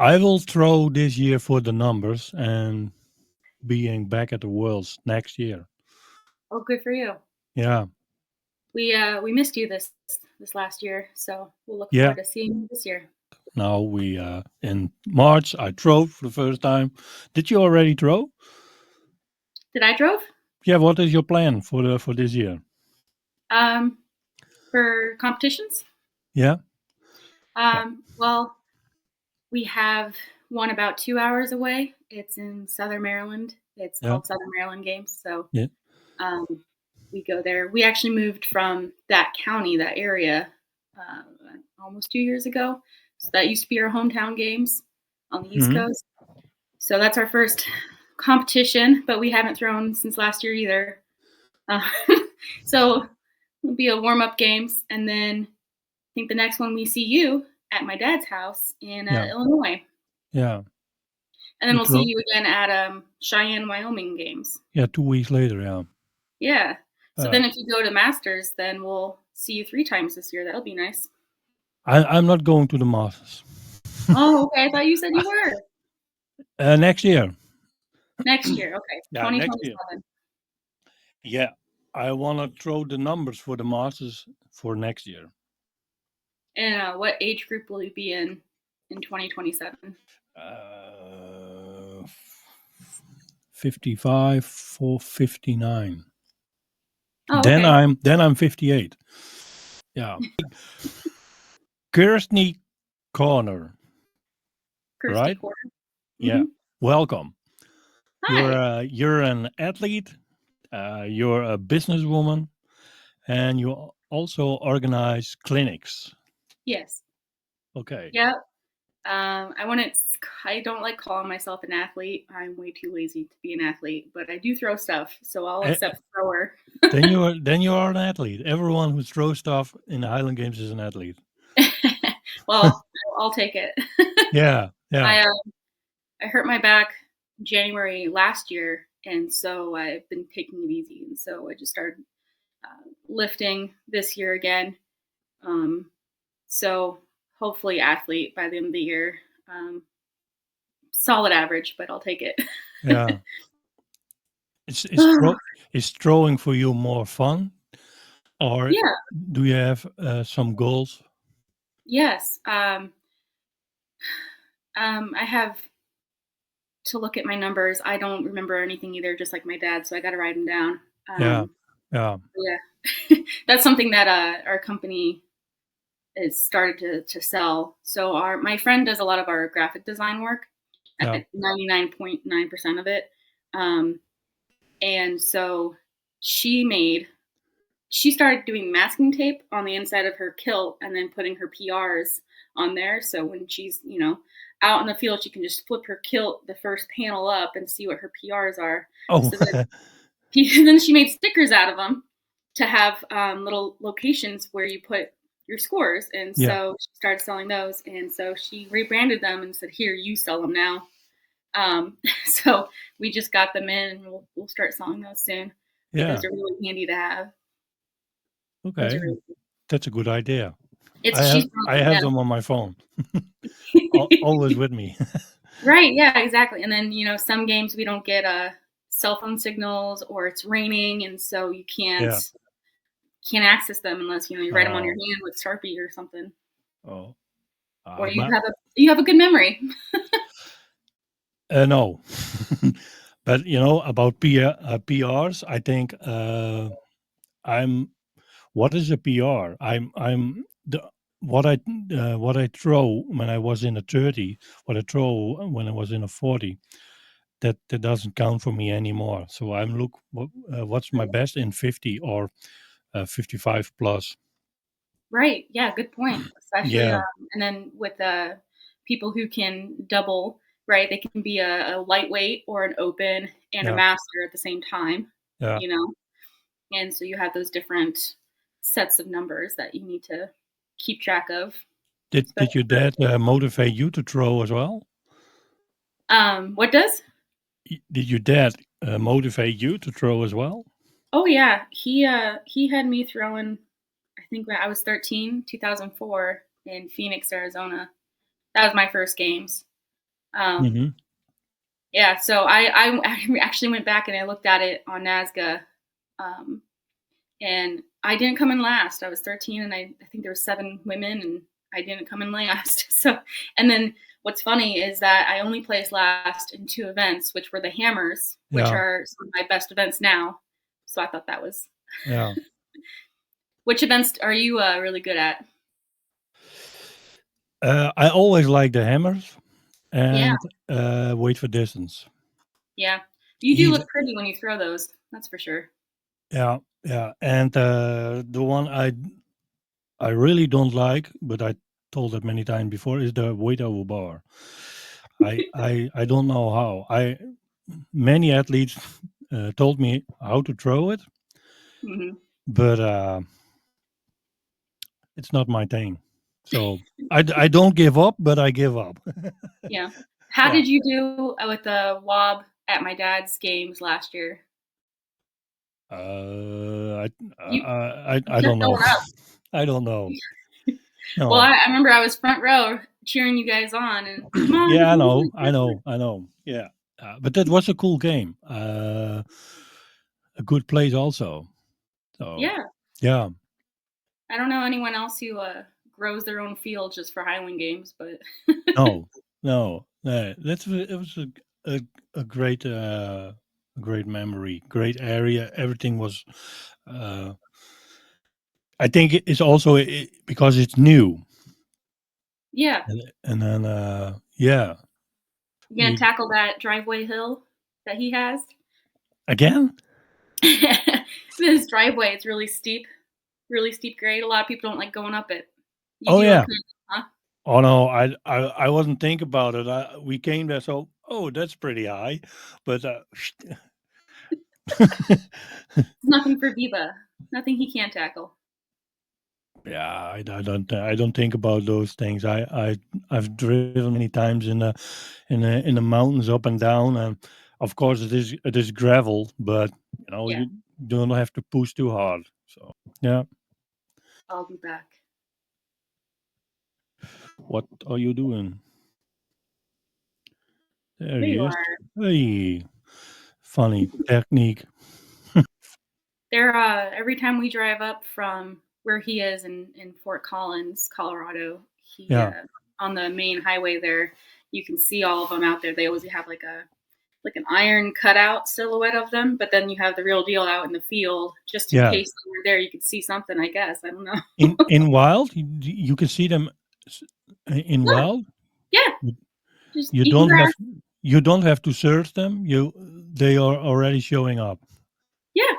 I will throw this year for the numbers and being back at the Worlds next year. Oh, good for you. Yeah. We missed you this last year, so we'll look Yeah. forward to seeing you this year. Now we in March I drove for the first time. Did you already throw? Did I drove? Yeah. What is your plan for this year? Um, for competitions? Yeah. Yeah. Well, we have one about 2 hours away. It's in Southern Maryland. It's Yeah. called Southern Maryland Games. So Yeah. um, we go there. We actually moved from that county, that area, uh, almost 2 years ago. So that used to be our hometown games on the East Hmm. Coast. So that's our first competition, but we haven't thrown since last year either. Uh, so it'll be a warm up games, and then I think the next one we see you at my dad's house in Yeah. Illinois, Yeah. and then You we'll see throw. you again at Cheyenne, Wyoming games. Yeah. 2 weeks later. Yeah. Yeah. So Uh, then if you go to Masters, then we'll see you 3 times this year. That'll be nice. I'm not going to the Masters. Oh, okay. I thought you said you were. Next year. Next year. Okay. Yeah. Next year. 2027. Yeah. I want to throw the numbers for the Masters for next year. And what age group will you be in 2027? 55 for 59. Oh, Then okay. I'm 58. Yeah. Kirstie Corner, Kirstie right? Quarter. Yeah. Welcome. Hi. You're an athlete. You're a businesswoman, and you also organize clinics. Yes. Okay. Yep. I want to. I don't like calling myself an athlete. I'm way too lazy to be an athlete, but I do throw stuff, so I'll Eh, accept thrower. then you are an athlete. Everyone who throws stuff in the Highland Games is an athlete. Well, I'll take it. Yeah. Yeah. I I hurt my back January last year, and so I've been taking it easy, and so I just started lifting this year again. Um, so hopefully, athlete by the end of the year. Solid average, but I'll take it. Yeah. Is throwing for you more fun, or Yeah. do you have some goals? Yes. I have to look at my numbers. I don't remember anything either, just like my dad, so I got to write them down. Yeah. Yeah. Yeah, that's something that our company is started to sell. So my friend does a lot of our graphic design work, Yeah. 99.9% of it, um, and so she started doing masking tape on the inside of her kilt and then putting her PRs on there. So when she's, out in the field, she can just flip her kilt, the first panel up, and see what her PRs are. Oh. So then, then she made stickers out of them to have little locations where you put your scores. And Yeah. so she started selling those. And so she rebranded them and said, "Here, you sell them now." So we just got them in, and we'll start selling those soon. I think Yeah. those are really handy to have. Those Okay. are really That's a good idea. It's she's I brilliant, have yeah. them on my phone. Always with me. Right, yeah, exactly, and then, some games we don't get, cell phone signals or it's raining, and so you can't Yeah. can't access them unless, you write them on your Oh. hand with Sharpie or something, Oh. or But you have a good memory. no. But about PRs, I think I'm. What is a PR? I'm the what I throw when I was in a 30, what I throw when I was in a 40. That doesn't count for me anymore. So what's my best in 50 or 55 plus. Right, yeah, good point, especially, Yeah. and then with, people who can double, right? They can be a lightweight or an open and a Yeah. master at the same time, Yeah. you know? And so you have those different sets of numbers that you need to keep track of, Did especially your for dad motivate you to throw as well? what does? Did your dad motivate you to throw as well? Oh yeah, he had me throwing. I think when I was 13, 2004 in Phoenix, Arizona. That was my first games. Um, Mhm. yeah, so I actually went back and I looked at it on NASGA, um, and I didn't come in last. I was 13, and I think there were 7 women, and I didn't come in last. So, and then what's funny is that I only placed last in 2 events, which were the Hammers, which Yeah, are some of my best events now. So I thought that was. yeah. Which events are you really good at? I always like the hammers Yeah, and wait for distance. yeah. You do Even look pretty when you throw those. That's for sure. yeah, yeah. And the one I really don't like, but I told it many times before, is the weight over bar. I don't know how. I Many athletes told me how to throw it, Hmm. but it's not my thing. So I don't give up, but I give up. Yeah. How Yeah. did you do with the wob at my dad's games last year? Uh, You you I kept don't know. going up. I don't know. Well, No. I remember I was front row cheering you guys on, and come on, Yeah, I come know. on. I know. I know. Yeah. But that was a cool game. A good place also. So Yeah, yeah. I don't know anyone else who grows their own field just for Highland games, but No. No. It was a, a great memory, great area. Everything was. Uh, I think it's also because it's new, yeah, and then yeah, you gonna you tackle that driveway hill that he has? again. This driveway, it's really steep grade. A lot of people don't like going up it. You Oh do yeah. okay, huh? Oh no, I wasn't think about it. We came there, so oh, that's pretty high, but It's nothing for Viva. Nothing he can't tackle. yeah, I don't think about those things. I've driven many times in the mountains up and down, and of course it is gravel, but Yeah, you don't have to push too hard. So yeah, I'll be back. what are you doing? There There he you is. are. Hey, funny technique. There, every time we drive up from where he is in Fort Collins, Colorado, he Yeah, on the main highway there, you can see all of them out there. They always have like an iron cutout silhouette of them, but then you have the real deal out in the field, just in yeah. case they were there. You could see something, I guess. I don't know. In wild, you can see them s- in Yeah, wild. yeah, You just you eating don't have grass. you don't have to search them. They are already showing up. Yeah,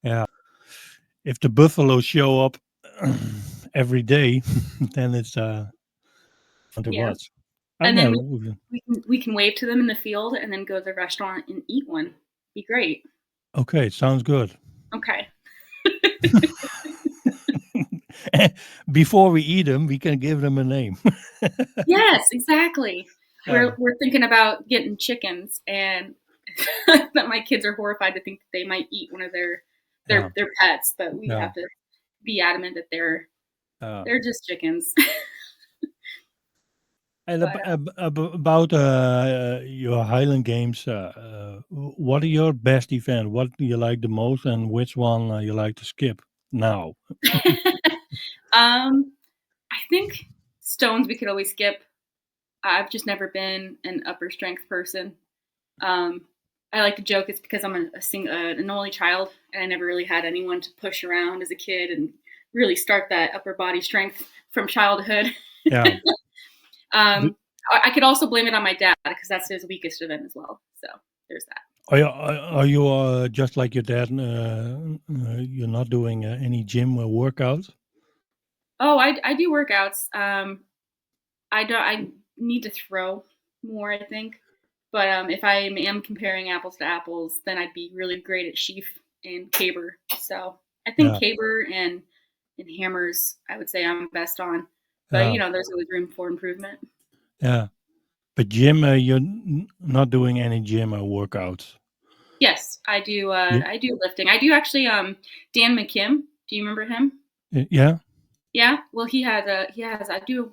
Yeah. If the buffalo show up every day, then it's fun to yeah. watch. I've And then never. we can wave to them in the field, and then go to the restaurant and eat one. Be great. Okay, sounds good. Okay. Before we eat them, we can give them a name. Yes, exactly. Yeah, We're thinking about getting chickens, and that my kids are horrified to think that they might eat one of yeah, their pets, but we yeah. have to be adamant that Uh, they're just chickens. and But about your Highland games, what are your best event? What do you like the most, and which one you like to skip now? I think stones we could always skip. I've just never been an upper strength person. Um, I like to joke it's because I'm an only child, and I never really had anyone to push around as a kid and really start that upper body strength from childhood. Yeah. um, I could also blame it on my dad because that's his weakest event as well. So there's that. Are you just like your dad? You're not doing any gym workouts? Oh, I do workouts. I need to throw more, I think. But if I am comparing apples to apples, then I'd be really great at sheaf and caber. So I think Yeah, caber and hammers, I would say I'm best on. But yeah, there's always room for improvement. yeah. But gym, you're not doing any gym workouts. Yes, I do. You, I do lifting. I do actually. Dan McKim. Do you remember him? yeah, Yeah. Well, he has a. He has. I do.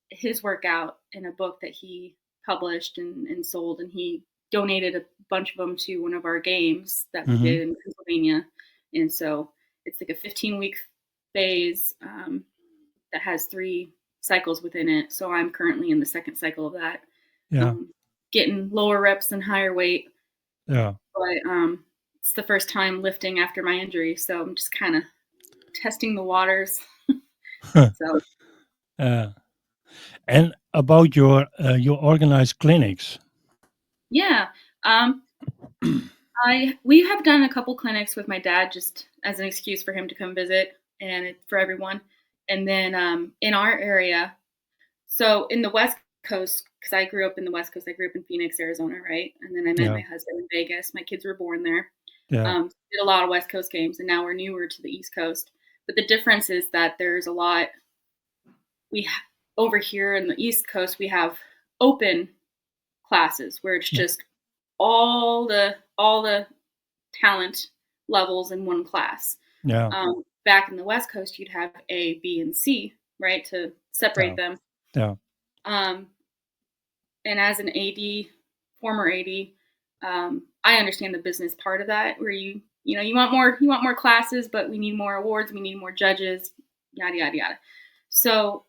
his work out in a book that he published and sold, and he donated a bunch of them to one of our games that we Hmm. did in Pennsylvania. And so it's like a 15-week phase that has 3 cycles within it. So I'm currently in the second cycle of that, Yeah. um, getting lower reps and higher weight. Yeah. But it's the first time lifting after my injury, so I'm just kind of testing the waters. So uh, and about your organized clinics. yeah, um, we have done a couple clinics with my dad just as an excuse for him to come visit and for everyone. And then in our area, so in the West Coast, because I grew up in the West Coast, I grew up in Phoenix, Arizona, right? And then I met Yeah. my husband in Vegas. My kids were born there. Yeah. Did a lot of West Coast games, and now we're newer to the East Coast. But the difference is that there's a lot we over here in the East Coast we have open classes where it's Yeah. just all the talent levels in one class. Yeah. Back in the West Coast, you'd have A, B, and C, right, to separate Yeah. them. Yeah. Um, and as an AD, former AD, I understand the business part of that, where you want more classes, but we need more awards, we need more judges, yada yada yada. So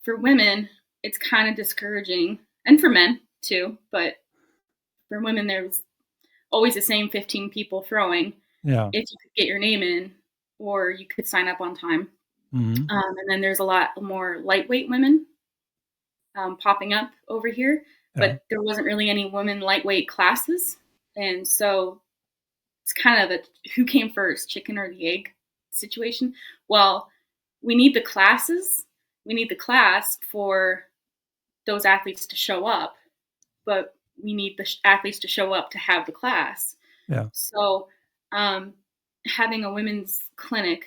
for women, it's kind of discouraging, and for men too. But for women, there's always the same 15 people throwing. Yeah. If you could get your name in, or you could sign up on time. Hmm. And then there's a lot more lightweight women popping up over here, Yeah. but there wasn't really any women lightweight classes, and so it's kind of a who came first, chicken or the egg situation. Well, we need the classes. We need the class for those athletes to show up, but we need the athletes to show up to have the class. Yeah. So, having a women's clinic,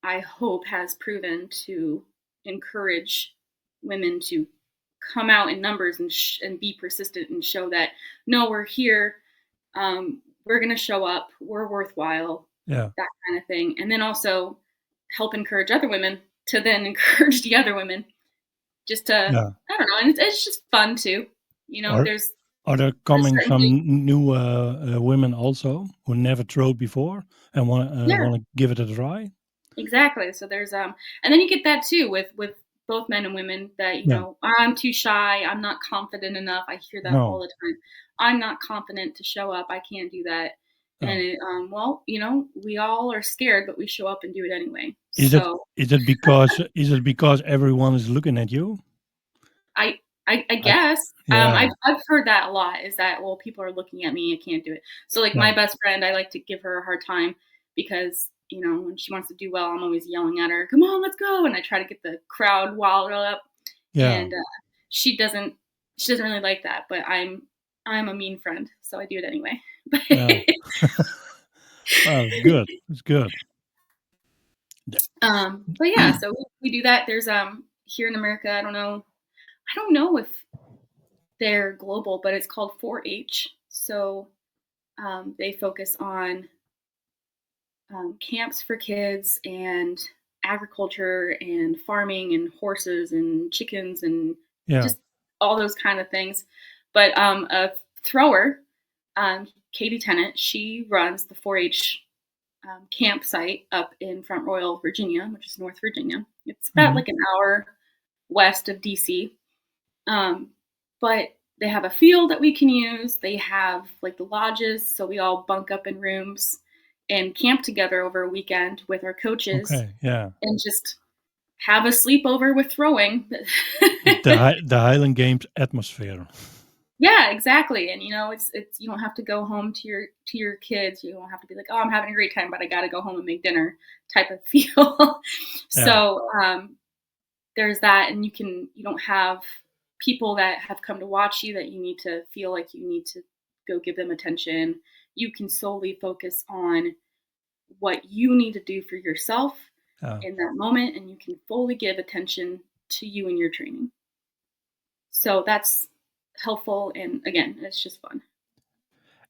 I hope, has proven to encourage women to come out in numbers and be persistent and show that no, we're here, we're going to show up, we're worthwhile, Yeah. that kind of thing, and then also help encourage other women to then encourage the other women just to Yeah. I don't know, and it's just fun too. Or are there There's coming certain things. some new women also who never tried before and Yeah, want to give it a try? exactly. So there's and then you get that too with both men and women that Yeah. I'm too shy, I'm not confident enough. I hear that all No. the time. I'm not confident to show up. I can't do that. And No. well, we all are scared, but we show up and do it anyway. Is it So is it because everyone is looking at you? I I I guess yeah. I've heard that a lot. Is that well, people are looking at me, I can't do it. So like my Yeah. best friend, I like to give her a hard time because when she wants to do well, I'm always yelling at her, "Come on, let's go!" And I try to get the crowd wild up, Yeah. and she doesn't she doesn't really like that. But I'm a mean friend, so I do it anyway. Yeah. Oh, it's good. It's good. Yeah. But yeah, so we do that. There's here in America, I don't know if they're global, but it's called 4-H. So they focus on camps for kids and agriculture and farming and horses and chickens and Yeah. just all those kind of things. But a thrower, Katie Tennant, she runs the 4-H campsite up in Front Royal, Virginia, which is North Virginia. It's about Mhm. like an hour west of DC. Um, but they have a field that we can use. They have like the lodges, so we all bunk up in rooms and camp together over a weekend with our coaches Okay. Yeah. and just have a sleepover with throwing. The Highland Games atmosphere. Yeah, exactly. And it's you don't have to go home to your kids. You don't have to be like, oh, I'm having a great time, but I got to go home and make dinner type of feel. Yeah. So there's that, and you don't have people that have come to watch you that you need to feel like you need to go give them attention. You can solely focus on what you need to do for yourself Yeah. in that moment, and you can fully give attention to you and your training. So that's helpful, and again, it's just fun.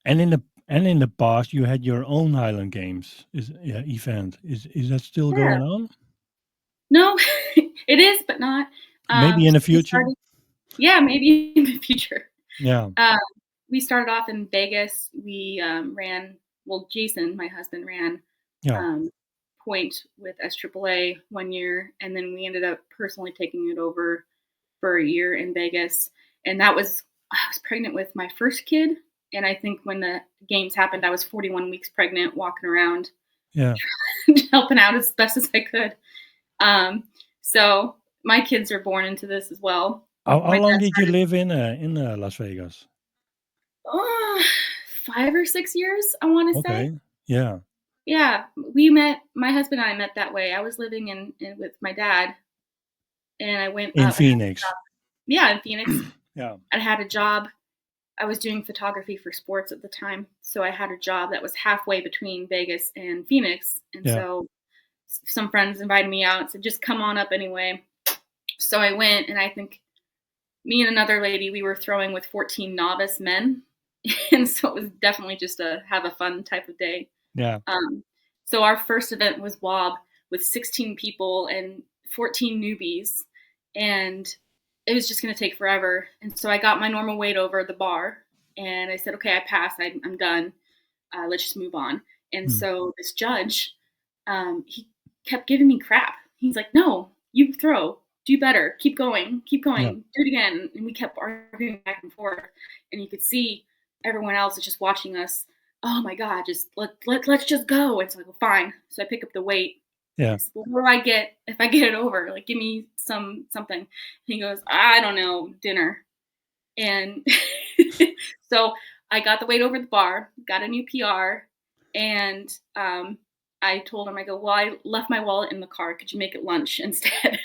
And in the past, you had your own Highland Games event. Is that still Yeah. going on? No, it is, but not. Maybe in the So we future. started, yeah, maybe in the future. Yeah, Uh, we started off in Vegas. We ran, well, Jason, my husband, ran yeah, um, point with SAAA 1 year, and then we ended up personally taking it over for a year in Vegas. And that was, I was pregnant with my first kid. And I think when the games happened, I was 41 weeks pregnant, walking around, yeah. helping out as best as I could. Um, so my kids are born into this as well. How My long dad did you started, live in Las Vegas? oh, 5 or 6 years, I want to say. Okay. Yeah. Yeah, we met. My husband and I met that way. I was living in with my dad, and I went In up. I had a Phoenix. job. Yeah, in Phoenix. Yeah. I had a job. I was doing photography for sports at the time, so I had a job that was halfway between Vegas and Phoenix, and Yeah. so some friends invited me out and said, "Just come on up anyway." So I went, and I think me and another lady, we were throwing with 14 novice men, and so it was definitely just a have a fun type of day. Yeah. Um, so our first event was WOB with 16 people and 14 newbies, and it was just going to take forever. And so I got my normal weight over at the bar, and I said, "Okay, I passed. I'm done. Let's just move on." And Mm. so this judge, he kept giving me crap. He's like, "No, you throw. Do better. Keep Yeah. going. Do it again." And we kept arguing back and forth, and you could see everyone else is just watching us. Oh my god, just let's just go. And so I go, fine. So I pick up the weight. And I Yeah. said, "Well, what do I get if I get it over? Like, give me something." And he goes, "I don't know, dinner." And so I got the weight over the bar, got a new PR, and I told him, I go, "Well, I left my wallet in the car. Could you make it lunch instead?"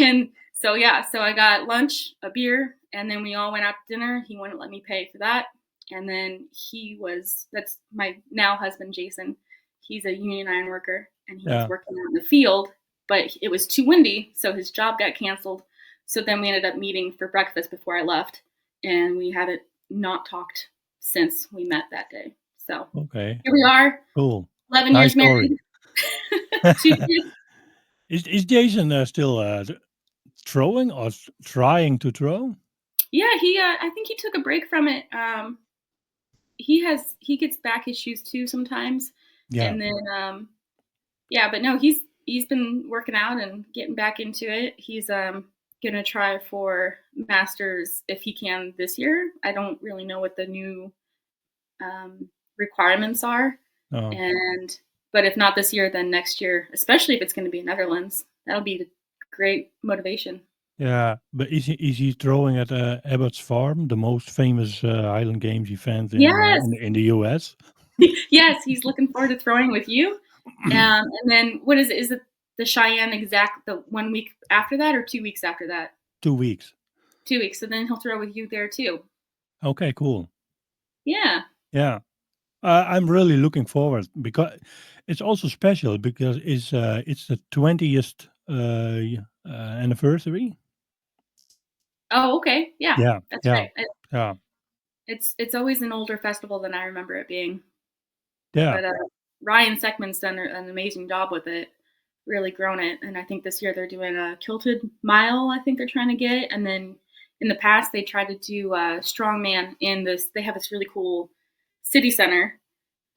And so yeah, so I got lunch, a beer, and then we all went out to dinner. He wouldn't let me pay for that. And then that's my now husband Jason. He's a union iron worker and he was Yeah. working out in the field, but it was too windy, so his job got canceled. So then we ended up meeting for breakfast before I left, and we haven't not talked since we met that day. So Okay. here we are, Cool. 11 Nice years story. married, 2 kids. Is Jason still throwing or trying to throw? Yeah, he I think he took a break from it. He gets back issues too sometimes, Yeah. and then yeah, but no, he's been working out and getting back into it. He's gonna try for masters if he can this year. I don't really know what the new um, requirements are, Oh. and but if not this year, then next year, especially if it's going to be in Netherlands, that'll be great motivation. Yeah. But is he throwing at Abbott's Farm, the most famous Highland Games event Yes, in the US? yes, he's looking forward to throwing with you. And then what is it? Is it the Cheyenne exact the 1 week after that or 2 weeks after that? 2 weeks. 2 weeks. So then he'll throw with you there too. Okay. Cool. Yeah. Yeah. I'm really looking forward because it's also special because it's the 20th anniversary. Oh, okay. Yeah, Yeah, that's yeah, right. yeah, It's always an older festival than I remember it being. yeah, But Ryan Seckman's done an amazing job with it, really grown it. And I think this year they're doing a kilted mile. I think they're trying to get, and then in the past they tried to do strongman in this. They have this really cool city center,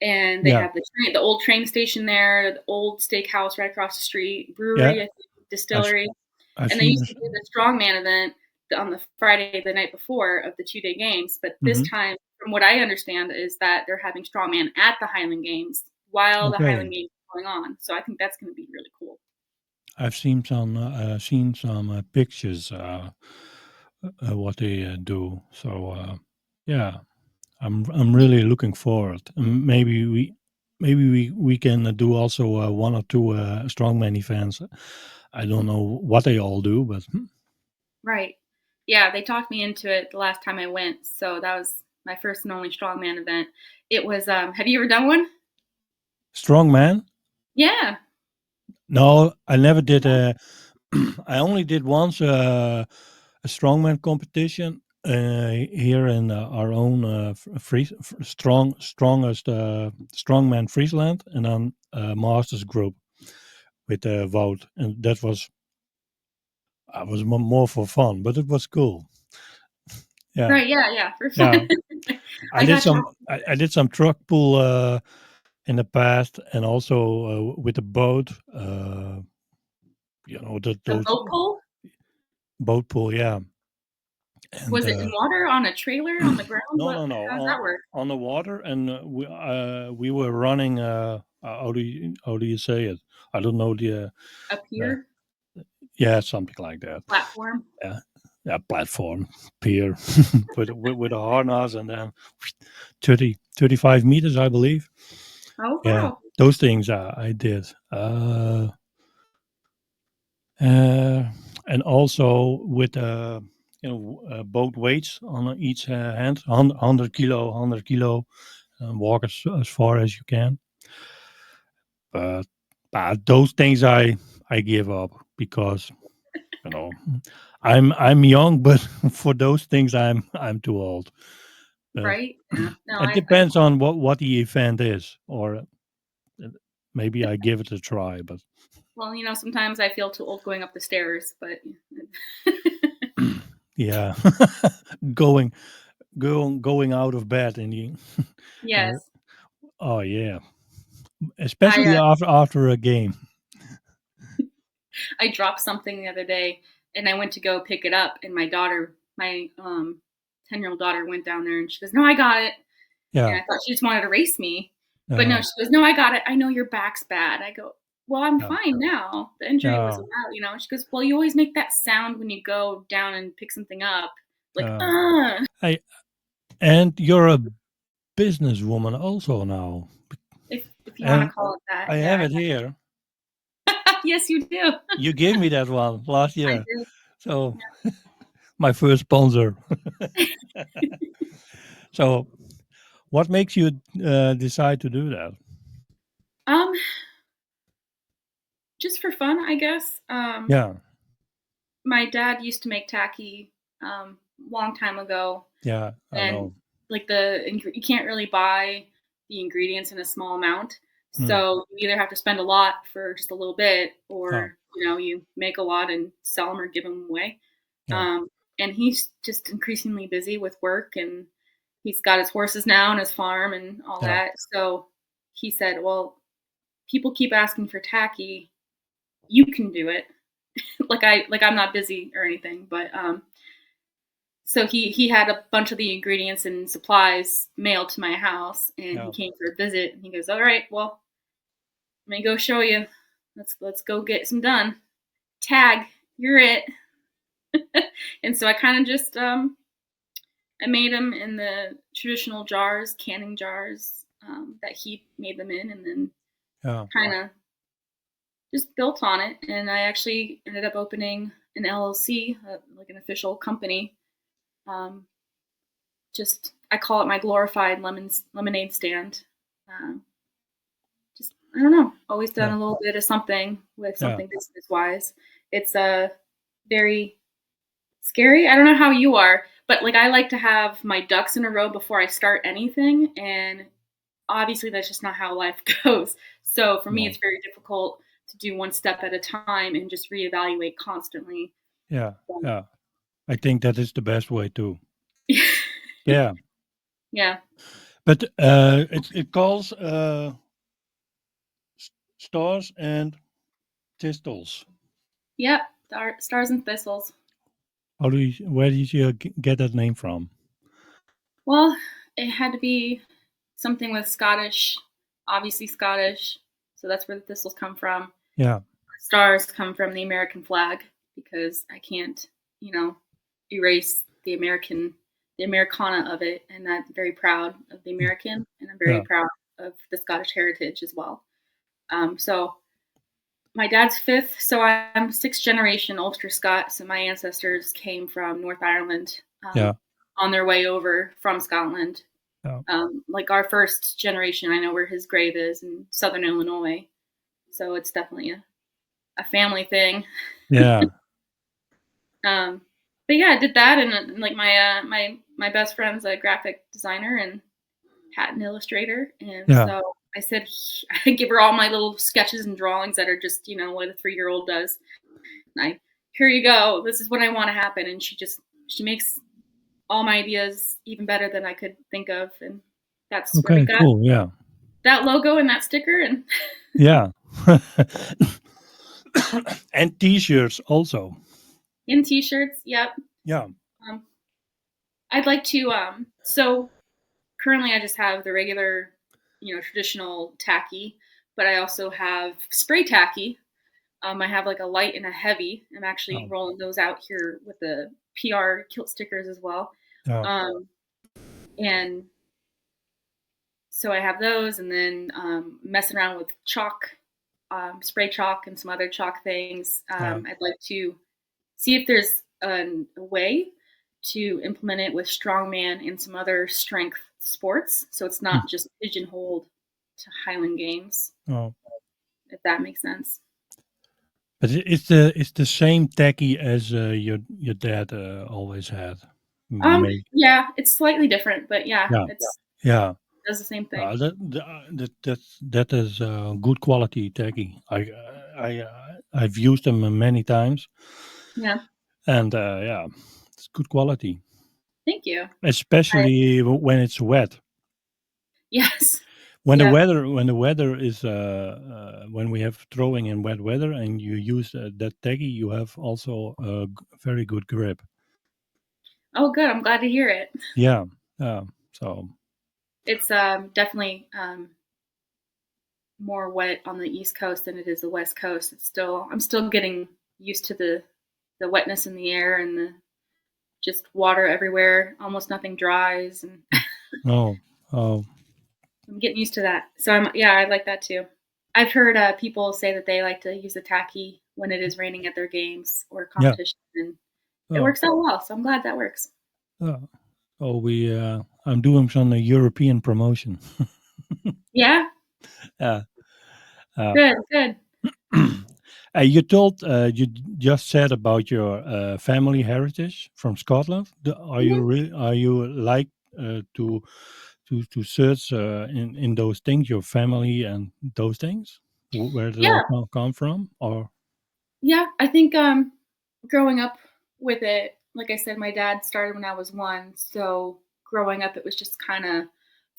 and they yeah. have the old train station there, the old steakhouse right across the street, Yeah, brewery, I think, I've distillery, I've and they seen used this. to do the strongman event on the Friday the night before of the 2-day games. But this Hmm. time, from what I understand, is that they're having strongman at the Highland Games while the Highland Okay, Games are going on. So I think that's going to be really cool. I've seen some pictures what they do. So yeah, I'm really looking forward. Maybe we can do also one or two strongman events. I don't know what they all do, but Right. Yeah, they talked me into it the last time I went. So that was my first and only strongman event. It was. Have you ever done one? strongman. Yeah. No, I never did. I only did once a strongman competition here in our own strongest strongman Friesland, and then masters group with vote, and that was I was more for fun, but it was cool. Yeah, Right, yeah, yeah, for fun. yeah. I got to I did some truck pull in the past, and also with a boat. the Those boat pull? boat pull. Yeah, and Was it in water, on a trailer, on the ground? no, What no, no, how does that work? on the water, and we were running. How do you say it? I don't know A uh pier? yeah, something like that. Platform? Yeah, yeah, platform pier with a harness, and then 35 meters, I believe. Oh, Yeah, wow. those things I did. Uh, and also with both weights on each hand, 100 kilo, 100 kilo, and walk as far as you can. But, those things I give up because you know I'm young, but for those things I'm too old. But Right? Yeah. No, it I depends on what the event is, or maybe I give it a try. But well, sometimes I feel too old going up the stairs, but yeah, going going out of bed and you and yes. oh yeah, I, especially after a game. I dropped something the other day, and I went to go pick it up, and my 10-year-old daughter went down there, and she goes, "No, I got it." And Yeah, I thought she just wanted to race me. But no, yeah, she goes, "No, I got it. I know your back's bad." I go, "Well, I'm yeah, fine now. The injury was a yeah, while." She goes, "Well, you always make that sound when you go down and pick something up, like, yeah. I and you're a businesswoman also now, if you want to and call it that." I have Yeah. it here. Yes, you do. You gave me that one last I year, did. so my first sponsor. So, what makes you decide to do that? Um, just for fun, I guess. Yeah, My dad used to make tacky long time ago, yeah, I and know. like you can't really buy the ingredients in a small amount, Hmm. so you either have to spend a lot for just a little bit, Yeah, or you make a lot and sell them or give them away. yeah, um, and he's just increasingly busy with work, and he's got his horses now and his farm and all yeah, that. So he said, well, people keep asking for tacky, you can do it. I'm not busy or anything, but so he had a bunch of the ingredients and supplies mailed to my house, and he yeah, came for a visit, and he goes, "All right, well, let me go show you. Let's go get some done. Tag, you're it." And so I kind of just I made them in the traditional jars, canning jars, that he made them in, and then yeah, kind of just built on it. And I actually ended up opening an LLC, like an official company. Um, just I call it my glorified lemonade stand. Um, just I don't know, always done yeah, a little bit of something with yeah. something business wise. It's very scary. I don't know how you are, but like I like to have my ducks in a row before I start anything, and obviously that's just not how life goes. So for me, No, it's very difficult to do one step at a time and just reevaluate constantly. yeah, yeah. I think that is the best way too. Yeah. Yeah, Yeah. but it calls stars and thistles. Yep. Stars and thistles. Where did you get that name from? Well, it had to be something with Scottish, obviously Scottish. So that's where the thistles come from. Yeah, Stars come from the American flag, because I can't, erase the Americana of it. And I'm very proud of the mm, American, and I'm very yeah, proud of the Scottish heritage as well. So my dad's fifth, so I'm sixth generation Ulster Scot. So my ancestors came from North Ireland, yeah, on their way over from Scotland. yeah, Like our first generation, I know where his grave is in southern Illinois. So it's definitely a family thing. yeah, Um, but yeah, I did that, and like my best friend's a graphic designer and patent illustrator, and yeah, so I said I give her all my little sketches and drawings that are just what a 3-year-old does. And I here you go. This is what I want to happen. And she makes all my ideas even better than I could think of. And that's where we Okay, got cool. Yeah. that logo and that sticker and Yeah. And t-shirts also. in t-shirts. Yep. Yeah. Um, I'd like to, so currently I just have the regular, traditional tacky, but I also have spray tacky. I have like a light and a heavy. I'm actually Oh, rolling those out here with the PR kilt stickers as well. yeah. Um, and so I have those, and then messing around with chalk, spray chalk, and some other chalk things. Yeah. I'd like to see if there's a way to implement it with strongman and some other strength sports, so it's Mm. not just pigeonholed to Highland Games, Oh. if that makes sense. But it's the same tacky as your dad always had. Maybe. Yeah, it's slightly different, but yeah, Yeah. it's Yeah. does the same thing. That is good quality tacky. I've used them many times, Yeah, and yeah, it's good quality, thank you. I, especially when it's wet. yes, When the yeah. weather is when we have throwing in wet weather, and you use that tacky, you have also a very good grip. Oh, good. I'm glad to hear it. Yeah. Yeah. So It's definitely more wet on the East Coast than it is the West Coast. I'm still getting used to the wetness in the air and the just water everywhere. Almost nothing dries, and oh oh I'm getting used to that. So yeah, I like that too. I've heard people say that they like to use the tacky when it is raining at their games or yeah. competition, and it Oh, works out well. So I'm glad that works. oh. Oh, I'm doing some European promotion. Yeah, Yeah. Uh, good, good. you just said about your family heritage from Scotland. Mhm. Are you like to search in those things, your family and those things, where it all Yeah, come from, or yeah. I think growing up with it, like I said, my dad started when I was one. So growing up, it was just kind of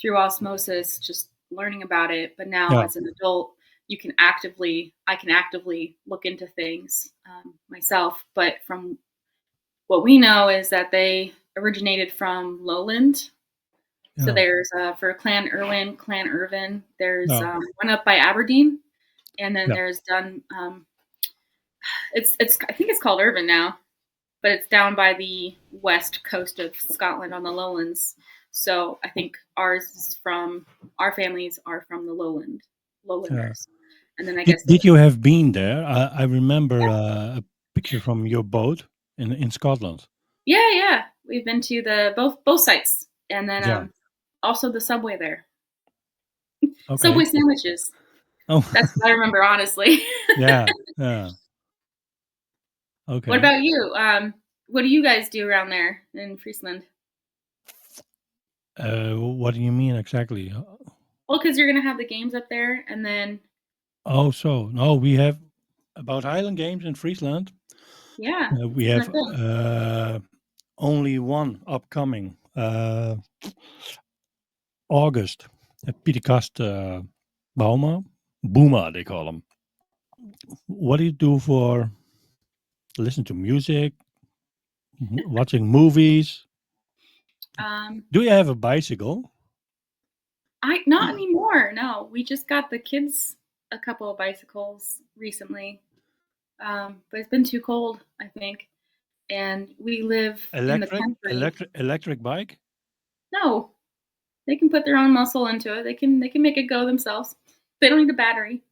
through osmosis, just learning about it. But now, yeah, as an adult, I can actively look into things myself. But from what we know is that they originated from Lowland. So yeah, there's for Clan Irwin, Clan Irvin. There's yeah, one up by Aberdeen, and then yeah, there's done. It's I think it's called Irvin now, but it's down by the west coast of Scotland on the lowlands. So I think our families are from the yeah. lowlanders, and then I Did guess Did you have been there? I remember a picture from your boat in Scotland. yeah. We've been to the both sites, and then Yeah. also the subway there. Okay. Subway sandwiches. Oh, That's what I remember honestly. yeah, yeah. What Okay. about you? What do you guys do around there in Friesland? What do you mean exactly? Well, because you're gonna have the games up there, and then Oh, so no, we have about Highland Games in Friesland. yeah, We that's have my thing. only one upcoming August at Pieterkast Bauma. Booma, they call them. What do you do for listen to music, watching movies? Um, Do you have a bicycle? I not anymore. No, we just got the kids a couple of bicycles recently, but it's been too cold, I think. And we live in the country. Electric bike? No, they can put their own muscle into it. They can make it go themselves. They don't need a battery.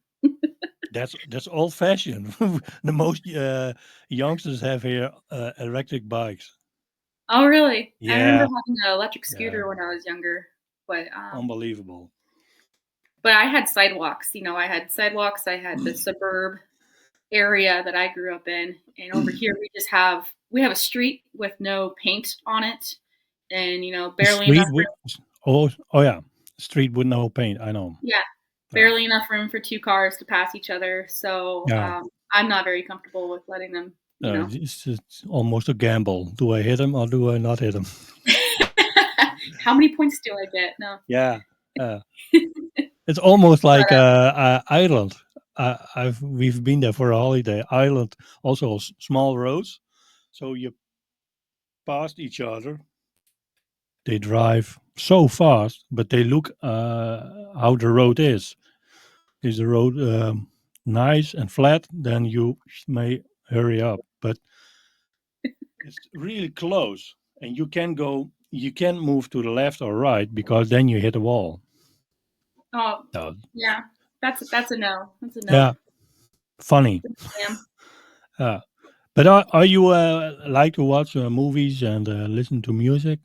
That's old fashioned. The most youngsters have here electric bikes. Oh, really? I remember Yeah, having an electric yeah, scooter when I was younger, but unbelievable. I had sidewalks. I had sidewalks. I had the suburb area that I grew up in, and over here we have a street with no paint on it, and A barely enough street with room. oh yeah, street with no paint. I know. Yeah, Yeah, barely enough room for two cars to pass each other. So yeah. I'm not very comfortable with letting them. you know. It's almost a gamble. Do I hit him or do I not hit him? How many points do I get? No. Yeah. It's almost But like Ireland. We've been there for a holiday. Ireland also small roads, so you past each other. They drive so fast, but they look how the road is. Is the road nice and flat? Then you may hurry up. But it's really close, and you can go. You can move to the left or right because then you hit a wall. oh, No. yeah, that's a no. That's a no. Yeah, funny. Damn. But are you like to watch movies and listen to music?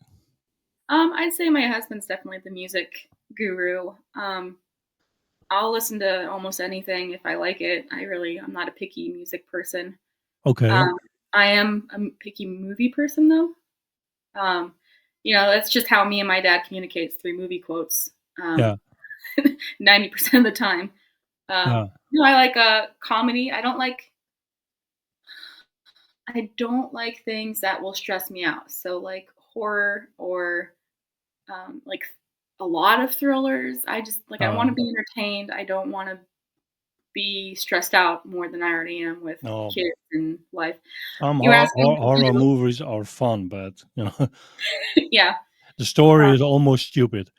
I'd say my husband's definitely the music guru. I'll listen to almost anything if I like it. I'm not a picky music person. Okay. Um, I am a picky movie person though. Um, that's just how me and my dad communicates through movie quotes. Um, Yeah. 90% of the time. Yeah. I like comedy. I don't like things that will stress me out. So like horror or like a lot of thrillers. I want to Um, be entertained. I don't want to be stressed out more than I already am with no, kids and life. some You asked me what horror to movies are fun, but do. Yeah. the story Uh, is almost stupid.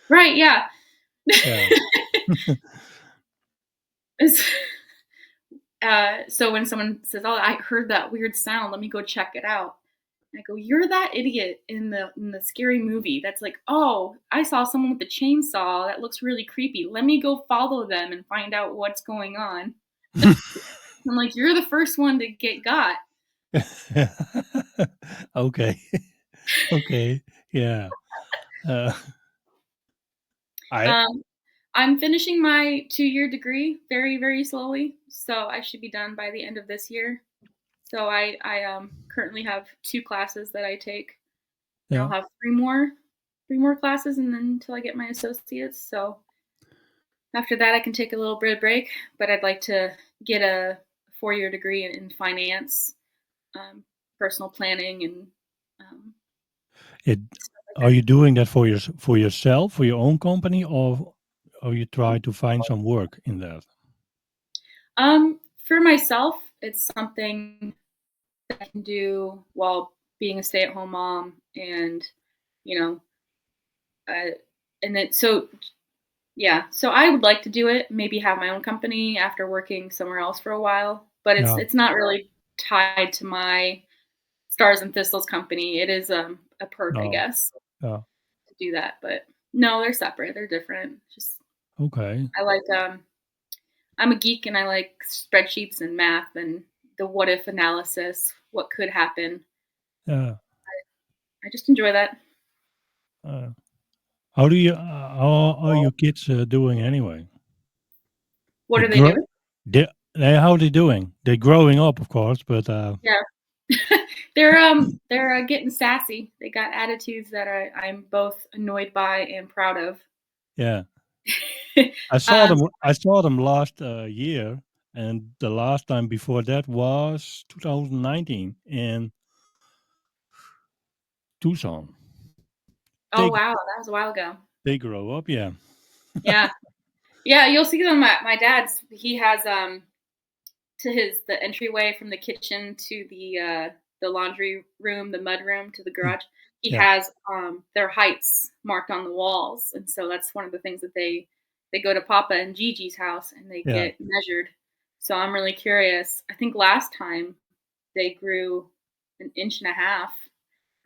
right. Yeah. Yeah. It's- so when someone says, "Oh, I heard that weird sound. Let me go check it out." I go, "You're that idiot in the scary movie that's like, oh, I saw someone with a chainsaw. That looks really creepy. Let me go follow them and find out what's going on." I'm like, "You're the first one to get got." Okay. Okay. Yeah. Uh, I Um, I'm finishing my 2-year degree very, very slowly, so I should be done by the end of this year. So I currently have 2 classes that I take, and I'll yeah. have three more classes, and then until I get my associates. So after that, I can take a little bit of break, but I'd like to get a 4-year degree in finance, um, personal planning, and um, It stuff like are that. you doing that for yourself, for your own company, or you try to find some work in that? For myself, it's something I can do while being a stay-at-home mom, and you know, uh, and then so yeah, so I would like to do it. Maybe have my own company after working somewhere else for a while, but it's Yeah. it's not really tied to my Stars and Thistles company. It is a perk, I No. guess, Yeah. to do that. But no, they're separate. They're different. Just Okay. I like I'm a geek and I like spreadsheets and math and the what if analysis, what could happen. Yeah. I just enjoy that. Uh, how are your kids doing anyway? What They are they grow. doing? They how they doing? They're growing up, of course, but Yeah. they're getting sassy. They got attitudes that I'm both annoyed by and proud of. yeah. um, I saw them last year, and the last time before that was 2019 in Tucson. oh They wow, that was a while ago. they grow up, yeah, Yeah, yeah, you'll see them. My dad's he has to his the entryway from the kitchen to the laundry room, the mud room to the Mm, garage. He yeah, has their heights marked on the walls, and so that's one of the things that they go to Papa and Gigi's house and they yeah, get measured. So I'm really curious. I think last time they grew an inch and a half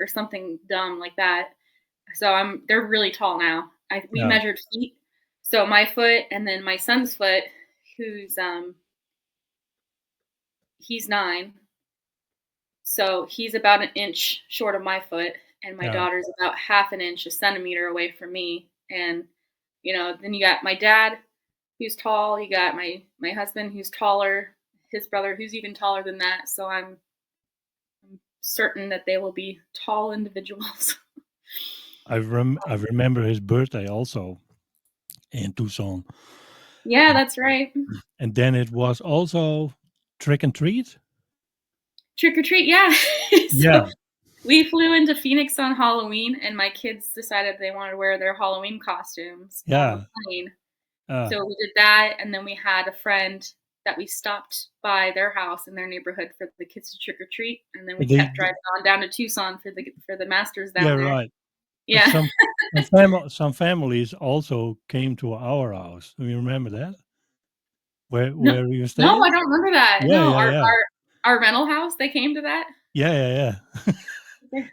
or something dumb like that. So they're really tall now. We yeah, measured feet. So my foot and then my son's foot, who's he's 9, so he's about an inch short of my foot, and my yeah. daughter's about half an inch, a centimeter away from me. And then you got my dad, who's tall. You got my husband, who's taller. His brother, who's even taller than that. So I'm certain that they will be tall individuals. I remember his birthday also in Tucson, Yeah, and that's right. and then it was also trick and treat. Trick or treat, yeah. Yeah, So we flew into Phoenix on Halloween, and my kids decided they wanted to wear their Halloween costumes on the yeah, plane. uh, So we did that, and then we had a friend that we stopped by their house in their neighborhood for the kids to trick or treat, and then we they, kept driving on down to Tucson for the masters yeah, down there. right. But Yeah. some families also came to our house. Do you remember that? No, Where you no, stayed? I don't remember that. Yeah, No, yeah, yeah, our rental house, they came to that? yeah, yeah, yeah.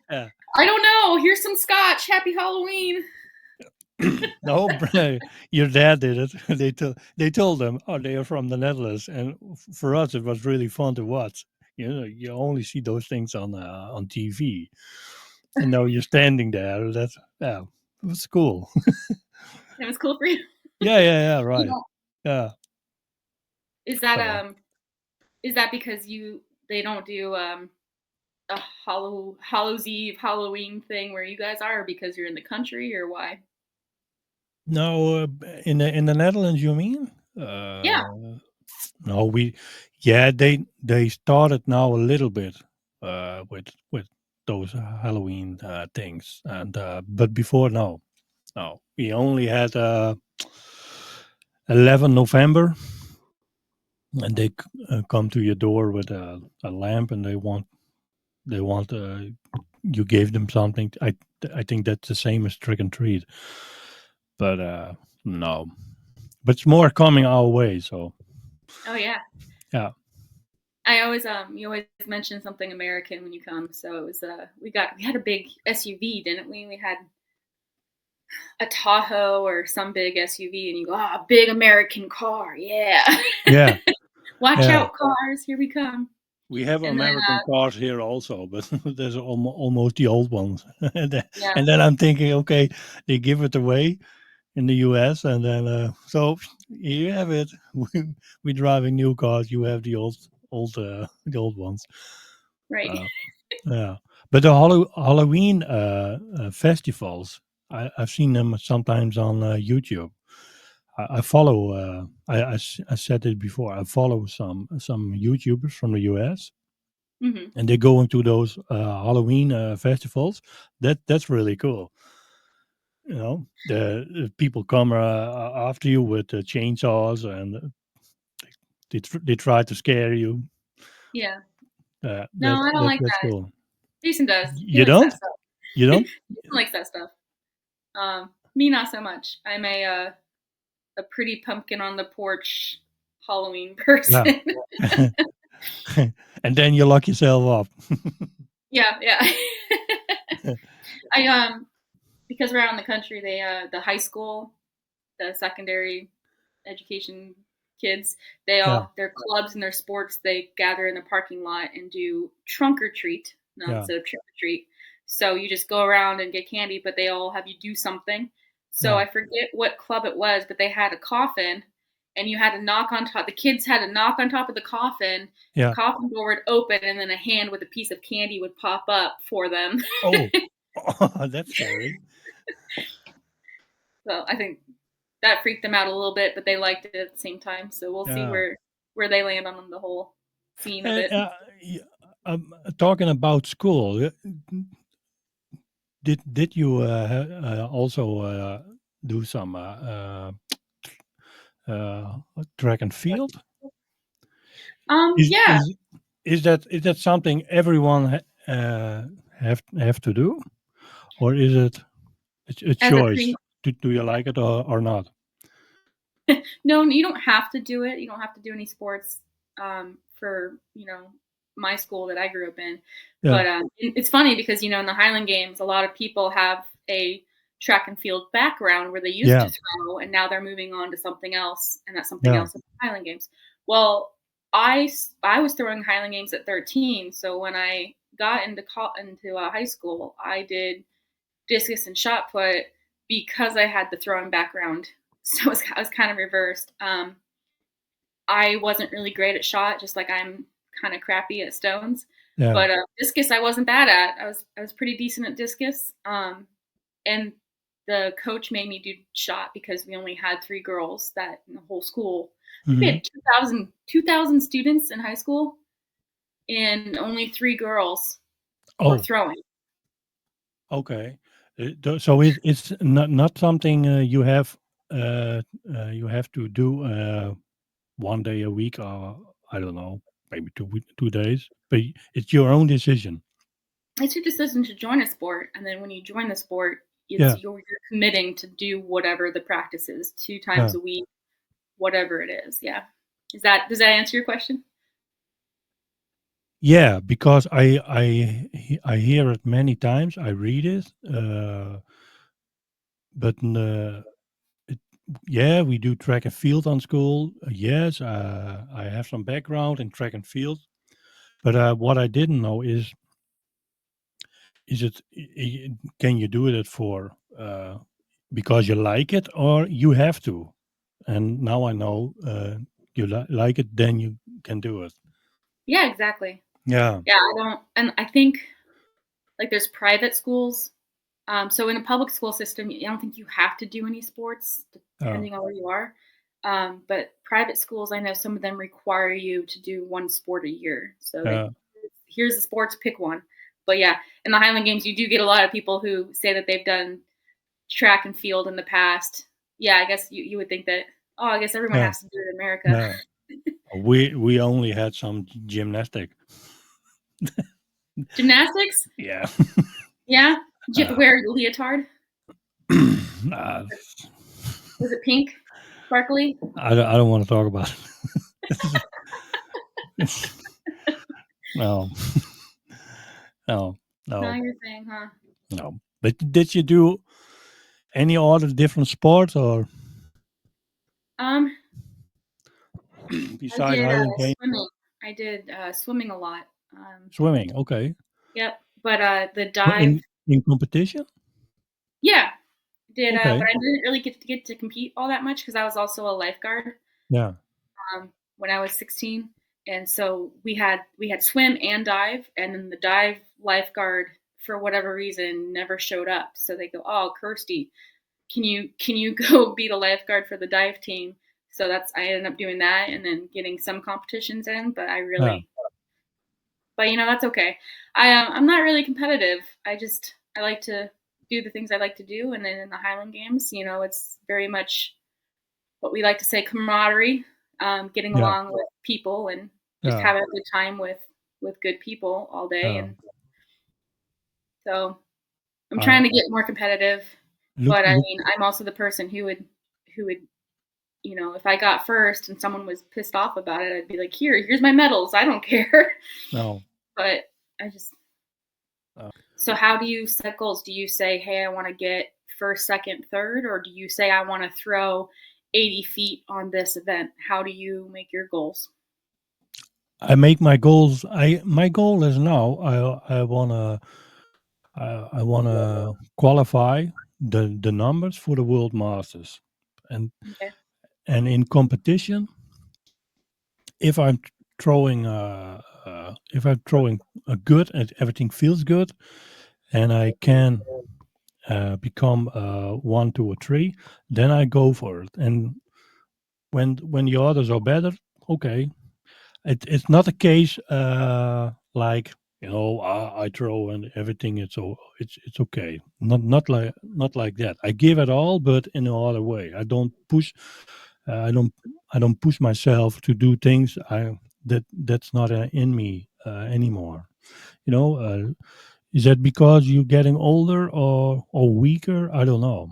Yeah. I don't know. Here's some scotch. Happy Halloween. No, your dad did it. They told them, oh, they are from the Netherlands, and for us, it was really fun to watch. You know, you only see those things on TV, and now you're standing there. That's yeah, it was cool. It was cool for you. Yeah, yeah, yeah, You right. know, Yeah. is that So is that because they don't do a Hallows Eve Halloween thing where you guys are because you're in the country or why? no, in the Netherlands, you mean? Yeah. No, yeah, they started now a little bit with those Halloween things, and but before no, we only had 11 November, and they come to your door with a lamp, and they want you gave them something. I think that's the same as trick and treat, but no, but it's more coming our way. So Oh yeah. yeah, I always you always mention something American when you come. So it was we had a big SUV, didn't we? We had a Tahoe or some big SUV, and you go, ah, big American car, yeah. yeah, Watch yeah. out, cars, here we come. We have And then American cars here also, but there's almost the old ones. yeah, And then I'm thinking, okay, they give it away in the US, and then so you have it. We driving new cars. You have the old ones. right. Uh, yeah, but the Halloween festivals, I've seen them sometimes on YouTube. I follow. I said it before. I follow some YouTubers from the US, Hmm. and they go into those Halloween festivals. That's really cool. You know, the people come after you with chainsaws, and they try to scare you. Yeah. No, I don't like That's that. cool. Jason does. He You likes that don't? stuff. You don't? Jason likes that stuff. Me not so much. I'm a pretty pumpkin on the porch Halloween Yeah. person. And then you lock yourself up. Yeah, yeah. I because we're out in the country, they the high school, the secondary education kids, Yeah, their clubs and their sports, they gather in the parking lot and do trunk or treat, no, yeah, instead of trick or treat. So you just go around and get candy, but they all have you do something. So yeah, I forget what club it was, but they had a coffin and you had to knock on top. The kids had to knock on top of the coffin. The yeah. coffin door would open and then a hand with a piece of candy would pop up for them. Oh, that's scary. So I think that freaked them out a little bit, but they liked it at the same time. So we'll see Yeah. where they land on the whole scene of And, it. talking about school, did you also do some track and field? Is Yeah, is is that something everyone have to do, or is it a as a pre choice? Do you like it or not? no, you don't have to do it. You don't have to do any sports for my school that I grew up in. Yeah, But it's funny because in the Highland Games, a lot of people have a track and field background where they used yeah, to throw, and now they're moving on to something else, and that's something yeah, else in the Highland Games. Well, I was throwing Highland Games at 13, so when I got into high school, I did discus and shot put because I had the throwing background. So I was kind of reversed. I wasn't really great at shot, just like I'm kind of crappy at stones. yeah, But discus, I wasn't bad at. I was pretty decent at discus. And the coach made me do shot because we only had 3 girls that in the whole school. I think we hmm, had 2,000 students in high school, and only 3 girls were Oh, throwing. okay. So it's not something you have to do 1 day a week, or I don't know, maybe 2 days. But it's your own decision. It's your decision to join a sport, and then when you join the sport, it's Yeah, you're committing to do whatever the practice is 2 times yeah, a week, whatever it is. Yeah. Does that answer your question? yeah. Because I hear it many times. I read it, but it, yeah, we do track and field on school. Yes, I have some background in track and field. But what I didn't know is can you do it for because you like it, or you have to? And now I know you like it, then you can do it. Yeah, exactly. Yeah, Yeah, I don't, and I think like there's private schools. So in a public school system, I don't think you have to do any sports, uh, depending on where you are. But private schools, I know some of them require you to do one sport a year. So they uh, here's the sports, pick one. But yeah, in the Highland Games, you do get a lot of people who say that they've done track and field in the past. Yeah, I guess you would think that. Oh, I guess everyone yeah, has to do it in America. yeah. We only had some gymnastic. Gymnastics, Yeah. yeah. Did you have to uh, wear a leotard? uh, Was it pink, sparkly? I don't want to talk about it. No, no, No, no, you're saying, huh? no. But did you do any other different sports, or Um, I besides did Highland Games? swimming. I did swimming a lot. Swimming, okay. Yep. But the But dive, in competition? yeah, did. But Okay. I didn't really get to compete all that much because I was also a lifeguard Yeah. when I was 16, and so we had swim and dive, and then the dive lifeguard for whatever reason never showed up. So they go, "Oh, Kirstie, can you go be the lifeguard for the dive team?" So I ended up doing that and then getting some competitions in, but Yeah. that's okay. I'm not really competitive. I like to do the things I like to do, and then in the Highland Games, it's very much what we like to say camaraderie, getting Yeah. along with people and just Yeah. having a good time with good people all day, Yeah. and so I'm I trying to get more competitive. look But I look mean, I'm also the person who would if I got first and someone was pissed off about it, I'd be like, here's my medals. I don't care. no. But I just Uh, so how do you set goals? Do you say, hey, I want to get first, second, third, or do you say I want to throw 80 feet on this event? How do you make your goals? I make my goals. I My goal is now I wanna qualify the numbers for the World Masters, and Okay. in competition, if I'm if I'm throwing a good and everything feels good, and I can become 1, 2, or 3, then I go for it. And when the others are better, okay. It's not a case like I throw and everything. It's okay. Not like that. I give it all, but in another way. I don't push. I don't push myself to do things that's not in me anymore. You know, is that because you're getting older or weaker? I don't know.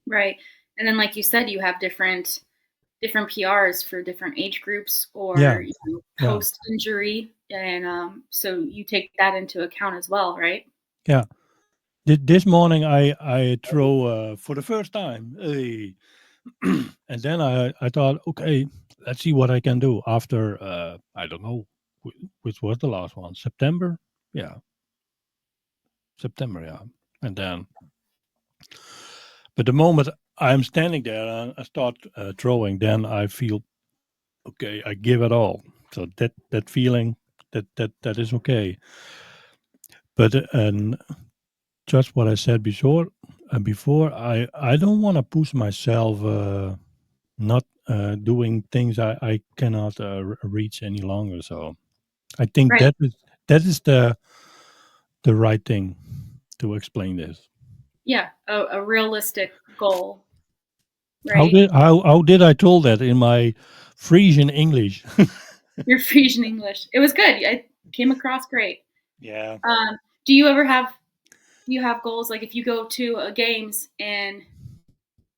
Right. And then like you said, you have different PRs for different age groups Yeah, or yeah, post injury, and so you take that into account as well, right? yeah. This morning I throw for the first time, and then I thought, okay, let's see what I can do after I don't know which was the last one, September, yeah, September, yeah, and then but the moment I'm standing there and I start throwing, then I feel okay, I give it all. So that feeling that is okay, but and just what I said before I don't want to push myself. Not doing things I cannot reach any longer. So I think Right. that is the right thing to explain this. Yeah. A realistic goal, How right? did how did I told that in my Frisian English? Your Frisian English. It was good. It came across great. Yeah, Do you ever have goals like if you go to a games and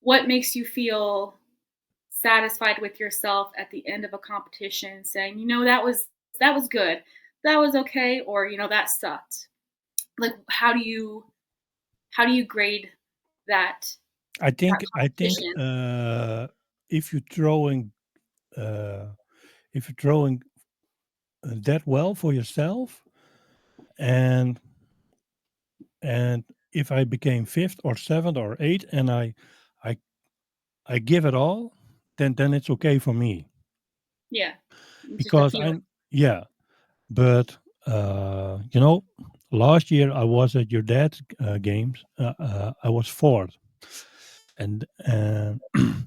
what makes you feel satisfied with yourself at the end of a competition saying, that was good. That was okay or that sucked. Like how do you grade that I think competition? if you're throwing uh, if you're throwing that well for yourself, and and if I became fifth or seventh or eighth, and I I give it all, then it's okay for me Yeah. It's just a because feeling. I'm yeah. But last year I was at your dad's games. I was fourth, and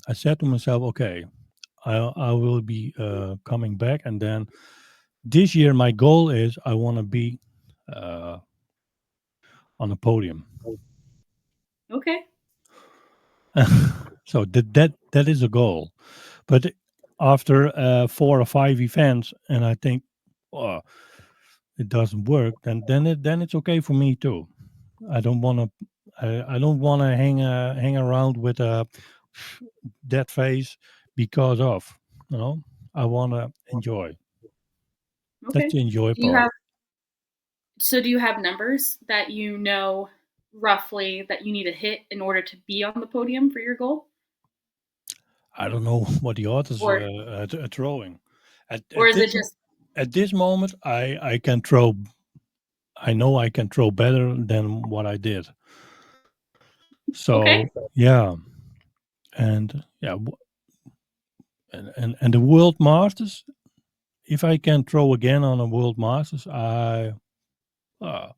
I said to myself, okay, I will be coming back, and then this year my goal is I want to be uh, on a podium. Okay. So that is a goal. But after four or five events, and I think, oh, it doesn't work, then it's okay for me too. I don't want to. I don't want to hang around with a dead face because of. You know, I want to enjoy. That's Okay. the enjoy Do you part. have do you have numbers that you know roughly that you need to hit in order to be on the podium for your goal? I don't know what the authors Or are throwing. At or at is this it just at this moment, I can throw. I know I can throw better than what I did. okay? So yeah, and yeah, and the World Masters. If I can throw again on a World Masters, I uh,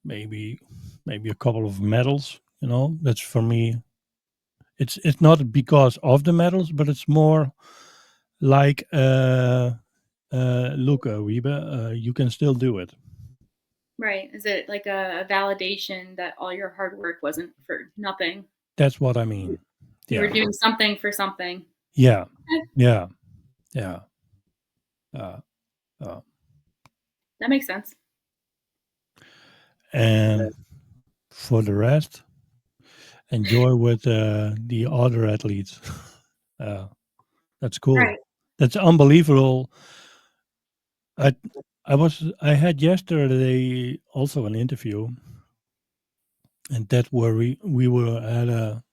maybe maybe a couple of medals. That's for me. It's not because of the medals, but it's more like look, Wiebe, you can still do it. Right. Is it like a validation that all your hard work wasn't for nothing? That's what I mean. You were Yeah, doing something for something. yeah, Okay, yeah, yeah. Uh, uh, that makes sense. and for the rest, enjoy with the other athletes. uh, that's cool. Right. That's unbelievable. I I had yesterday also an interview, and that where we were at a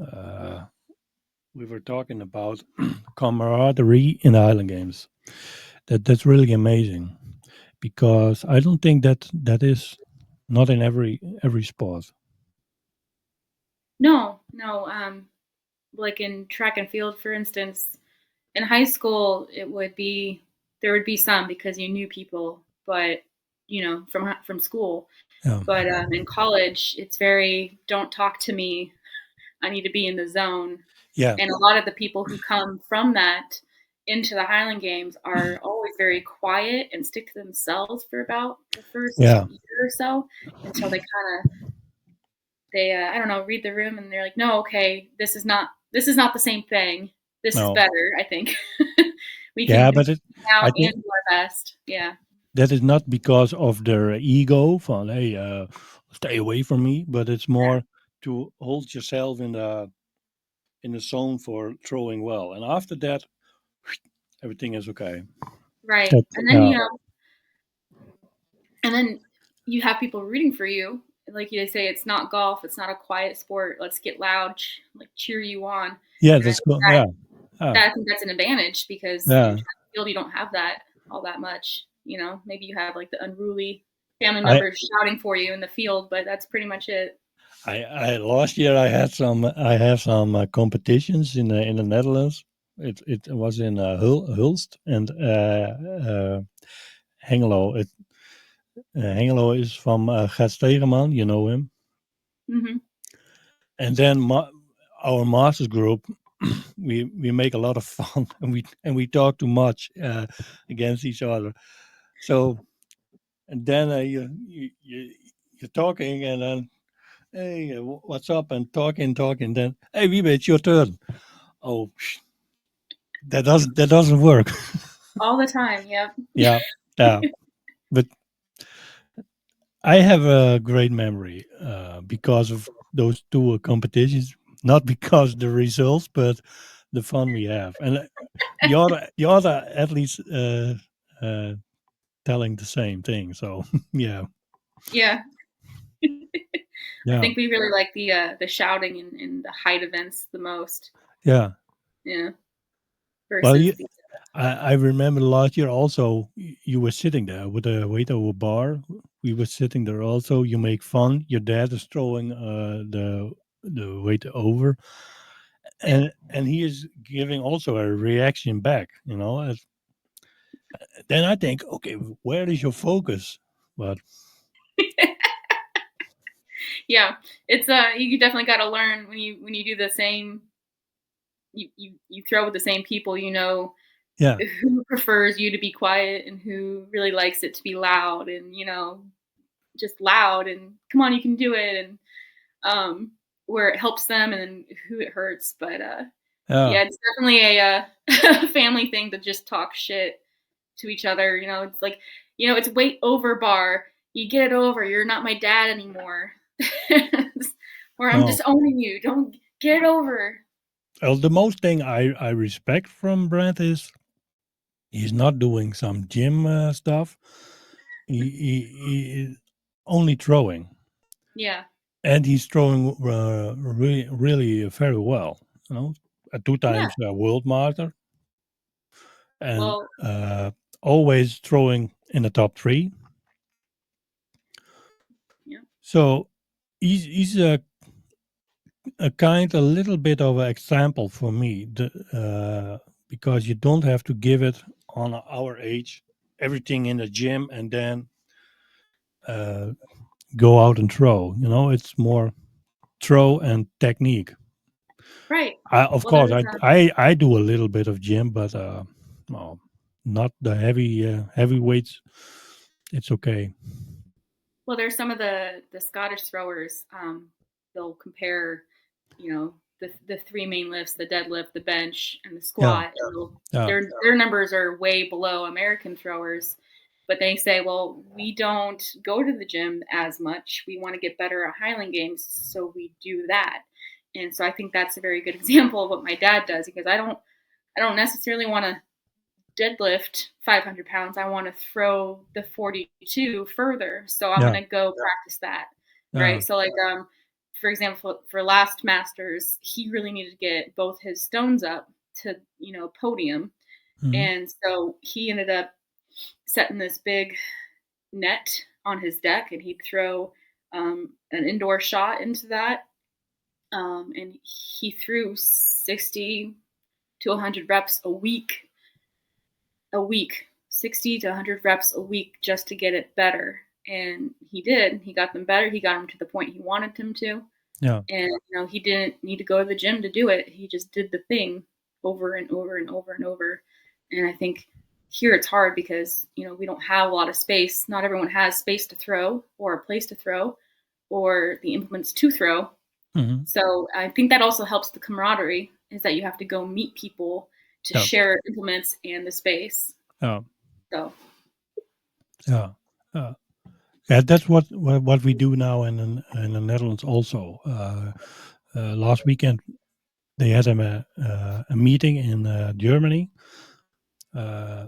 uh, we were talking about camaraderie in the Island Games. That's really amazing because I don't think that is not in every sport. No, no. Like in track and field, for instance, in high school, there would be some because you knew people, but from school. Yeah, But in college, it's very don't talk to me. I need to be in the zone. yeah, And a lot of the people who come from that into the Highland Games are always very quiet and stick to themselves for about the first yeah. year or so until they I don't know, read the room and they're like, no, okay, this is not the same thing. This is No, better. I think we yeah, can but hang I out think and do our best. Yeah. that is not because of their ego. Van, hey, stay away from me. But it's more to hold yourself in the zone for throwing well, and after that, everything is okay. Right. That, And then yeah, you have people rooting for you. Like you say, it's not golf. It's not a quiet sport. Let's get loud, like cheer you on. yeah, And I that's think cool. Yeah, yeah, I think that's an advantage because in yeah. track and field you don't have that all that much. Maybe you have like the unruly family I members shouting for you in the field, but that's pretty much it. I last year I have some competitions in the Netherlands. It was in Hulst and Hengelo. Hengelo is from Gert Stegeman, you know him. Hmm. And then our masters group. we make a lot of fun, and we talk too much against each other. So and then you're talking, and then hey, what's up, and talking. Then hey, Wiebe, it's your turn. Oh, that doesn't work. All the time. Yep. Yeah, yeah. But I have a great memory because of those two competitions, not because the results, but the fun we have. And you're at least uh, telling the same thing. So yeah, Yeah. I yeah, think we really like the shouting and the height events the most. yeah. Yeah. Well, Versus the I remember last year also you were sitting there with a waiter or bar. We were sitting there also. You make fun. Your dad is throwing the weight over, and he is giving also a reaction back. Then I think, okay, where is your focus? But yeah. It's you definitely got to learn when you do the same. You throw with the same people. You know yeah, who prefers you to be quiet and who really likes it to be loud and just loud and come on you can do it and where it helps them and then who it hurts but yeah, yeah it's definitely a family thing to just talk shit to each other. It's like it's weight over bar, you get it over, you're not my dad anymore. Or I'm no. disowning you, don't get it over. Well, the most thing I respect from Brent is he's not doing some gym stuff. He is only throwing, Yeah. and he's throwing really very well. Two Yeah. times world master, and Well, always throwing in the top three. yeah. So he's a little bit of an example for me, because you don't have to give it on our age everything in the gym and then uh, go out and throw. It's more throw and technique. Right. Of Well, course, there's I do a little bit of gym, but no, not the heavy weights. It's okay. some of the Scottish throwers. They'll compare, the three main lifts: the deadlift, the bench, and the Yeah, squat. And yeah, their numbers are way below American throwers. But they say, well, we don't go to the gym as much. We want to get better at Highland games, so we do that. And so I think that's a very good example of what my dad does because I don't necessarily want to deadlift 500 pounds. I want to throw the 42 further. So I'm going yeah, to go practice that. yeah. Right. So, like, for example, for last Masters, he really needed to get both his stones up to, podium. Hmm. And so he ended up setting this big net on his deck and he'd throw an indoor shot into that. And he threw 60 to 100 reps a week, 60 to 100 reps a week just to get it better. And he did. He got them better. He got them to the point he wanted them to. Yeah. And, he didn't need to go to the gym to do it. He just did the thing over and over and over and over. And I think here it's hard because, we don't have a lot of space. Not everyone has space to throw or a place to throw or the implements to throw. Hmm. So I think that also helps the camaraderie is that you have to go meet people to Yeah. share implements and the space. Yeah. So Yeah. Yeah. Yeah, that's what we do now in the Netherlands also. Last weekend they had a meeting in Germany. Uh,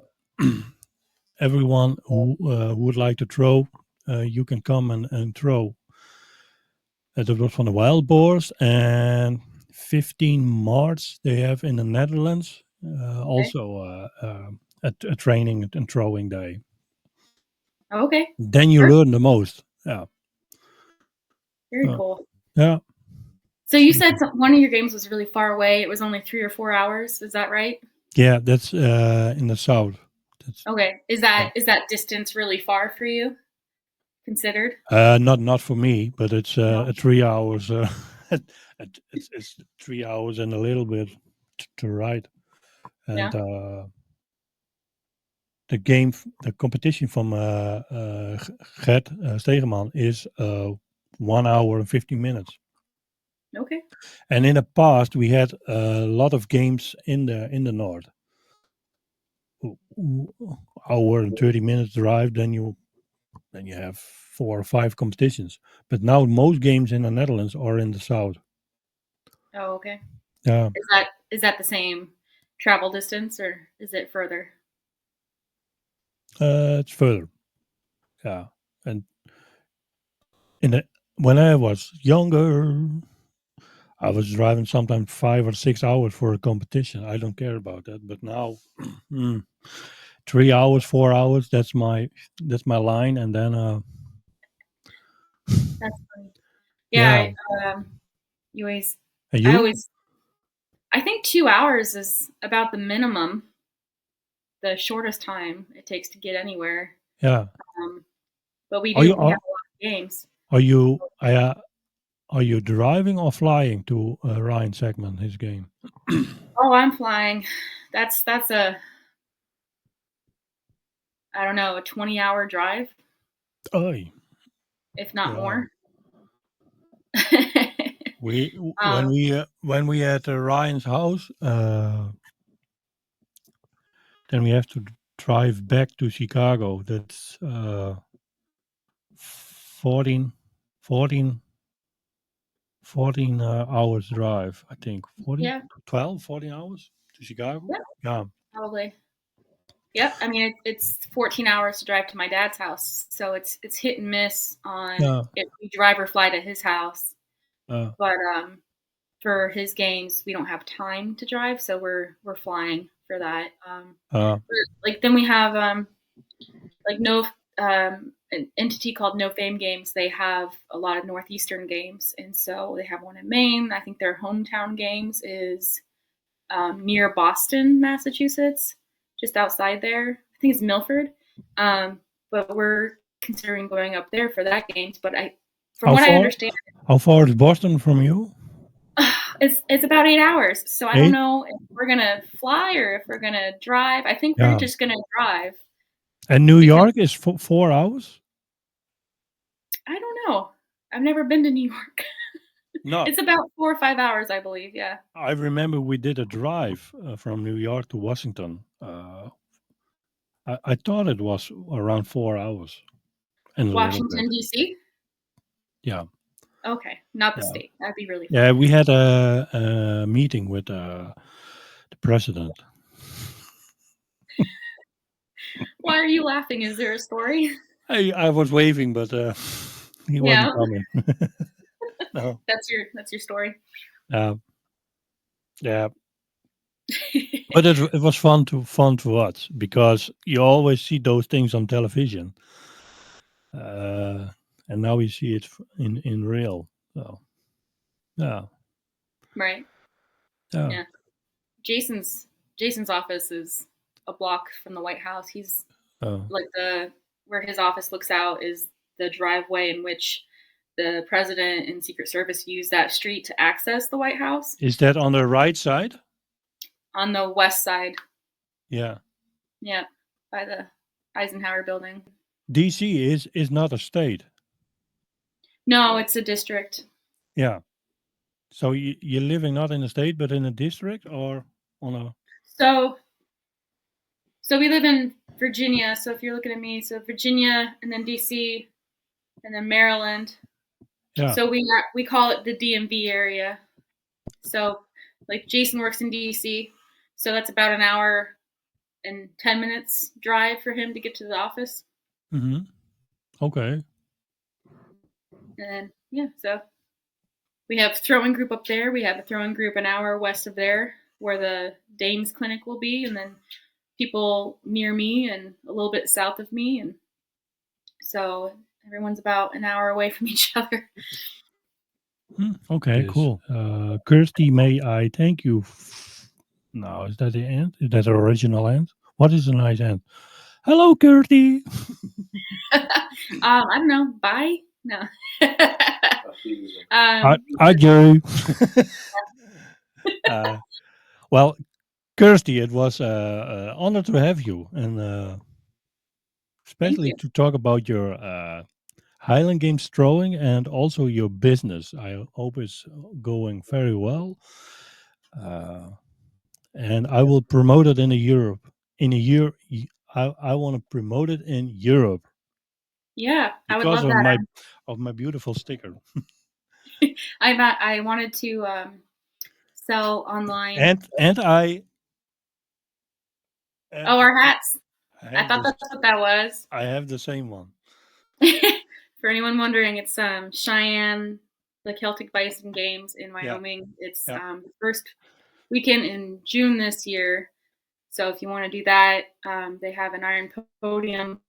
Everyone who would like to throw, you can come and throw. That was from the wild boars, and 15 March they have in the Netherlands okay. also a training and throwing day. Oh, okay. Then you Perfect. learn the most. Yeah. Very Uh, cool. yeah. So you said one of your games was really far away. It was only 3 or 4 hours. Is that right? Yeah, that's in the south. That's Okay. Is yeah. that distance really far for you considered? Not for me, but it's No. 3 hours. It's 3 hours and a little bit. to ride. And Yeah. the competition from Gert Stegeman is 1 hour and 15 minutes. Okay. And in the past, we had a lot of games in the north. Hour and 30 minutes drive, then you have 4 or 5 competitions. But now most games in the Netherlands are in the south. Oh, okay. Yeah, Is that the same travel distance or is it further? it's further. Yeah, and in the when I was younger, I was driving sometimes 5 or 6 hours for a competition. I don't care about that. But now, mm, 3 hours, 4 hours. That's my line. And then, That's funny. Yeah, yeah, you always and I you, always I think 2 hours is about the minimum, the shortest time it takes to get anywhere. yeah. Um, but we Are you do we are, have a lot of games. are you are you driving or flying to Ryan Segman his game? Oh, I'm flying. That's a I don't know, a 20-hour drive, Oh, if not yeah. more. We um, when we at Ryan's house, then we have to drive back to Chicago. That's 14, 14 14 hours drive, I think. 14, yeah, 12, 14 hours to Chicago. yeah, Yeah. probably. Yep. I mean, it's 14 hours to drive to my dad's house, so it's hit and miss on Yeah. if we drive or fly to his house. Uh, But for his games, we don't have time to drive, so we're flying for that. uh, Like then we have like no an entity called No Fame Games. They have a lot of northeastern games, and so they have one in Maine. I think their hometown games is near Boston, Massachusetts, just outside there. I think it's Milford. But we're considering going up there for that games. But from how what I far? understand, How far is Boston from you? it's about 8 hours. So I don't 8. know if we're gonna fly or if we're gonna drive. I think we're Yeah. just gonna drive And New because York is 4 hours. I don't know. I've never been to New York. No, It's about 4 or 5 hours, I believe. Yeah. I remember we did a drive from New York to Washington. I thought it was around 4 hours and a little bit. Washington D.C. Yeah. Okay, not the Yeah. state. That'd be really Yeah. far. We had a meeting with the president. Why are you laughing? Is there a story? I was waving, but he wasn't Yeah, coming. No. that's your story. Uh, yeah, but it was fun to watch because you always see those things on television, uh, and now we see it in real. So yeah, Right. yeah, Yeah. Jason's office is a block from the White House. He's uh, like the where his office looks out is the driveway in which the president and Secret Service use that street to access the White House is that on the right side? on the west side. Yeah, Yeah, by the Eisenhower building. DC is not a state. No, it's a district. Yeah, so you're living not in a state but in a district or on a So so we live in Virginia. So if you're looking at me, so Virginia and then DC and then Maryland. yeah. So we call it the DMV area. So like Jason works in DC, so that's about an hour and 10 minutes drive for him to get to the office. Mm-hmm. Okay. And then yeah, so we have throwing group up there. We have a throwing group an hour west of there where the Dames clinic will be, and then people near me and a little bit south of me, and so everyone's about an hour away from each other. Okay, cool. Kirstie, may I thank you? No, is that the end? Is that the original end? What is a nice end? Hello, Kirstie. I don't know. Bye. No. I um, Adieu. uh, Well, Kirstie, it was an honor to have you, and Thank especially you. to talk about your Highland Games throwing and also your business. I hope it's going very well, uh, and I will promote it in a Europe. In a year, I want to promote it in Europe Yeah, I would because love that. of my beautiful sticker. I wanted to sell online. And Oh, and our hats. I I have thought this. that's what that was. I have the same one. For anyone wondering, it's Cheyenne, the Celtic Bison Games in Yeah, Wyoming. It's yeah. the first weekend in June this year. So if you want to do that, they have an iron podium.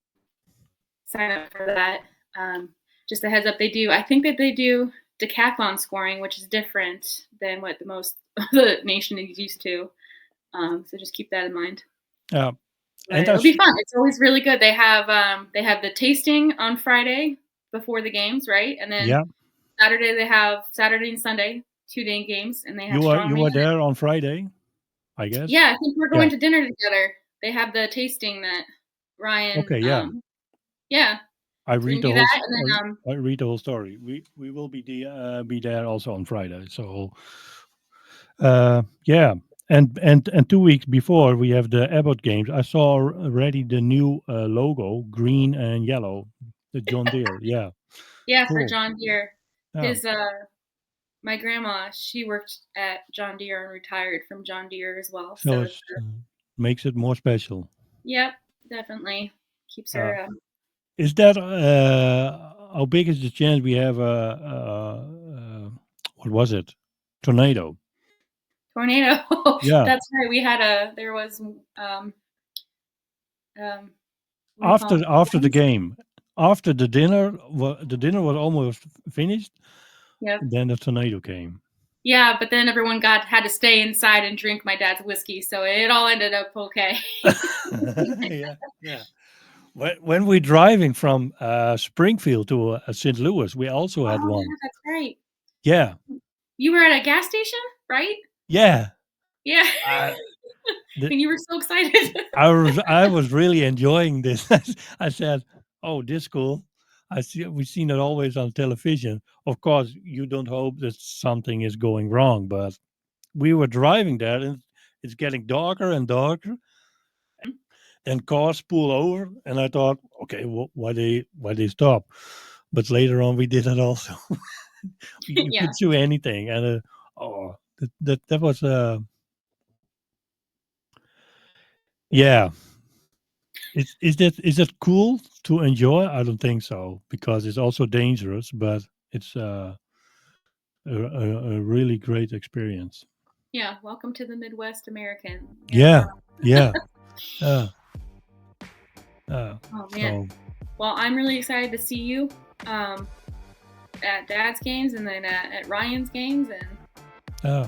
Sign up for that. Um, just a heads up, they do. I think that they do decathlon scoring, which is different than what the most of the nation is used to. So just keep that in mind. Yeah, But and it'll be fun. It's always really good. They have the tasting on Friday before the games, right? And then yeah. Saturday they have Saturday and Sunday 2-day games, and they have You strongman. were there on Friday, I guess. Yeah, I think we're Yeah. going to dinner together. They have the tasting that Ryan. Okay. Yeah. Yeah, I so we read can the do whole. that, and then I read the whole story. We will be there also on Friday. So yeah, and 2 weeks before we have the Abbott games. I saw already the new logo, green and yellow, the John Deere. Yeah, yeah, for cool. John Deere, Yeah. his my grandma, she worked at John Deere and retired from John Deere as well. So So it it's makes it more special. yep, definitely keeps Uh, her. is that how big is the chance we have what was it? Tornado. Tornado. Yeah. That's right. We had a there was um um what do you call After the it? game, after the dinner was almost finished. Yep. Then the tornado came. Yeah, but then everyone got had to stay inside and drink my dad's whiskey, so it all ended up okay. Yeah, yeah. When we're driving from Springfield to St. Louis, we also had Oh one. yeah, that's right. Yeah, You were at a gas station, right? yeah. Yeah. I, the, And you were so excited. I was really enjoying this. I said, "Oh, this cool." I see we've seen it always on television. Of course, you don't hope that something is going wrong, but we were driving there, and it's getting darker and darker. And cars pull over, and I thought, okay, why they stop? But later on, we did it also. You Yeah. could do anything, and oh, that was yeah. Is that cool to enjoy? I don't think so because it's also dangerous, but it's a really great experience. Yeah. Welcome to the Midwest American. Yeah. Yeah, yeah, uh, Oh man. so Well, I'm really excited to see you um, at Dad's games and then at Ryan's games, and uh,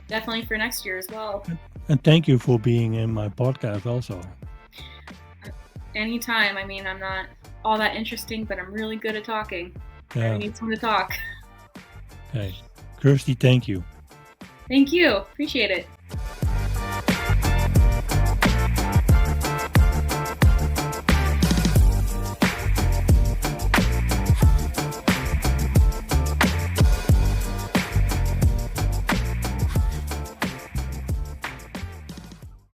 definitely for next year as well. and thank you for being in my podcast also. Anytime. I mean, I'm not all that interesting, but I'm really good at talking. I Yeah, need someone to talk. okay, Kirstie, thank you. Thank you. Appreciate it.